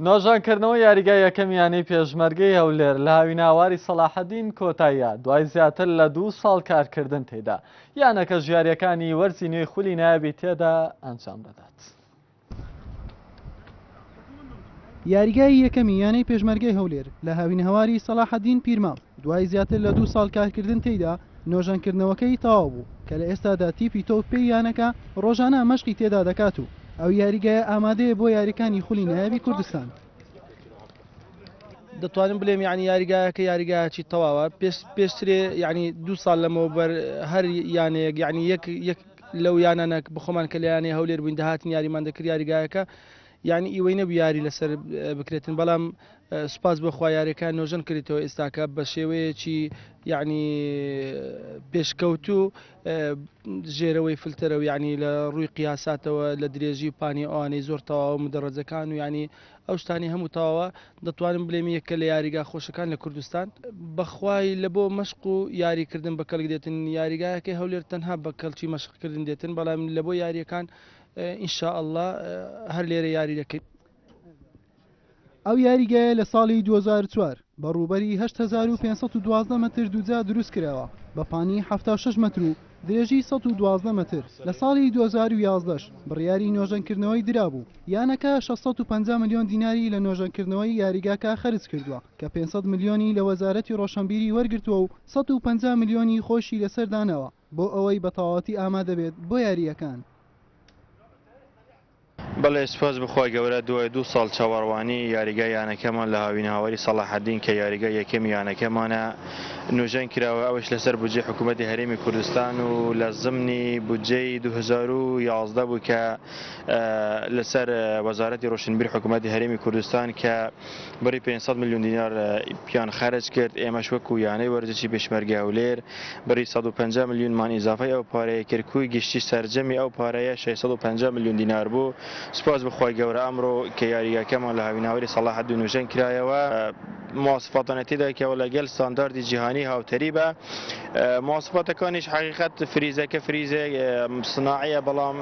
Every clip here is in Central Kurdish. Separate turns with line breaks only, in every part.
نۆژانکردنەوە یاریگای یەکەمیانەی پێشمەرگەی هەولێر لە هاویناواری سەلاحەدین کۆتاییە دوای زیاتر لە 2 ساڵ کارکردن تێدا یانەکە ژیاریەکانی وەرزی نوێی خولی نایابی تێدا ئەنجام دەدات.
یاریگای یەکەمی یانەی پێشمەرگەی هەولێر لە هاوینهەواری سەلاحەدین پیرماو دوای زیاتر لە 2 ساڵ کارکردن تێدا نۆژانکردنەوەکەی تەواو بوو کە لە ئێستادا تیپی تۆپی یانەکە ڕۆژانە مەشقی تێدا دەکات و ئەو یاریگایە ئامادەیە بۆ یاریەکانی خولی نایابی کوردستان.
دەتوانم بڵێم یعنی یاریگایەکە یاریگایەکی تەواوە پێشترێ یعنی 2 ساڵ لەمەوە بەر هەر یانەیەک یعنی یەک لەو یانانە بخۆمان کە لە یانەی هەولێر بووین داهاتین یاریمان دەکرد یاریگایەکە یعنی ئیوەی نەبوو یاری لەسەر بکرێتن بەڵام سوپاس بەخوا یاریەکان نۆژەن کردیتەوە ئێستاکە بە شێوەیەکی یعنی پێشکەوتو ژێرەوەی فلتەرەوە یعنی لە ڕووی قیاساتەوە لە درێژی پانی ئەوانەی زۆر تەواو مدەڕەجەکان و یعنی ئەو شتانی هەموو تەواوە دەتوانم بڵێم یەکە لە یاریگا خۆشەکان لە کوردستان بەخوای لە بۆ مەشق و یاریکردن بە کەڵک دێتن یاریگایەکەی هەولێر تەنها بە کەڵکی مەشقکردن دێتن بەڵام لە بۆ یاریەکان ئینشاءالله هەر لێرە یاری دەکەیت.
ئەو یاریگایە لە ساڵی 2004 بە ڕووبەری 8512 مەتر دووجا دروست کراوە بە پانی 76 مەتر و درێژی 112 مەتر. لە ساڵی 2011 بڕیاری نۆژەنکردنەوەی درابوو یانەکە 650 ملیۆن دیناری لە نۆژەنکردنەوەی یاریگاکە خەرج کردووە کە 500 ملیۆنی لە وەزارەتی ڕۆشنبیری وەرگرتووە و 150 ملیۆنی خۆشی لەسەردانەوە بۆ ئەوەی بە تەواوەتی ئامادە بێت بۆ یاریەکان.
بەڵێ سپاس بخوای گەورە دوای 2 ساڵ چاوەڕوانی یاریگای یانەکەمان لە هاوینهاواری سەلاحەدین کە یاریگای یەکەمی یانەکەمانە نوێژەن کراوە ئەوش لەسەر بودجێ حکوومەتی هەرێمی کوردستان و لە زمنی بودجەی 2011 بوو کە لەسەر وەزارەتی ڕۆشنبیر حکوومەتی هەرێمی کوردستان کە بەری 500 ملیۆن دینار پیان خەرج کرد ئێمەش وەکو یانەی وەرزشی پێشمەرگەی هەولێر بەری 150 ملیۆنمان ئیزافەی ئەو پارەیە کرد کوی گشتی سەرجەمی ئەو پارەیە 650 ملیۆن دینار بوو. سپاس بخوای گەورە ئەمڕۆ کە یاریگاکەمان لە هاوینهاواری سەلاحەدین نوێژەن کرایەوە مواصفاتانە تێدایکەوە لەگەڵ ستانداردی جیهانی هاوتەری بە مواصفاتەکانیش حقیقەت فریزەکە فریزە صناعیە بەڵام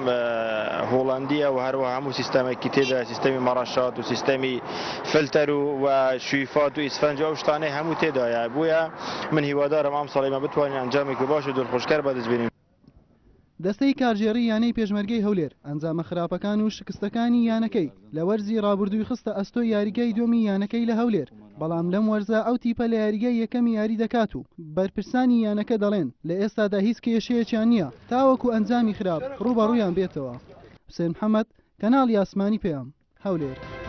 هۆڵندیە و هەروە هەموو سیستەمێکی تێدا سیستەمی مەڕەشات و سیستەمی فلتەر و شویفات و ئیسفەنج ئەو شتانەی هەموو تێدایە بووە من هیوادارم ئەم ساڵی بتوانین ئەنجامێکی باش و دڵخۆشکار بەدەست بێنین.
دەستەی کارژێڕی یانەی پێشمەرگەی هەولێر ئەنجامە خراپەکان و شکستەکانی یانەکەی لە وەرزی ڕابردووی خستە ئەستۆی یاریگای دۆمی یانەکەی لە هەولێر بەڵام لەم وەرزە ئەو تیپە لە یاریگای یەکەمی یاری دەکات و بەرپرسانی یانەکە دەڵێن لە ئێستادا هیچ کێشەیەکیان نییە تاوەکو ئەنجامی خراپ ڕوبەڕوویان بێتەوە. حوسێن محەممەد کەناڵی ئاسمانی پێیام هەولێر.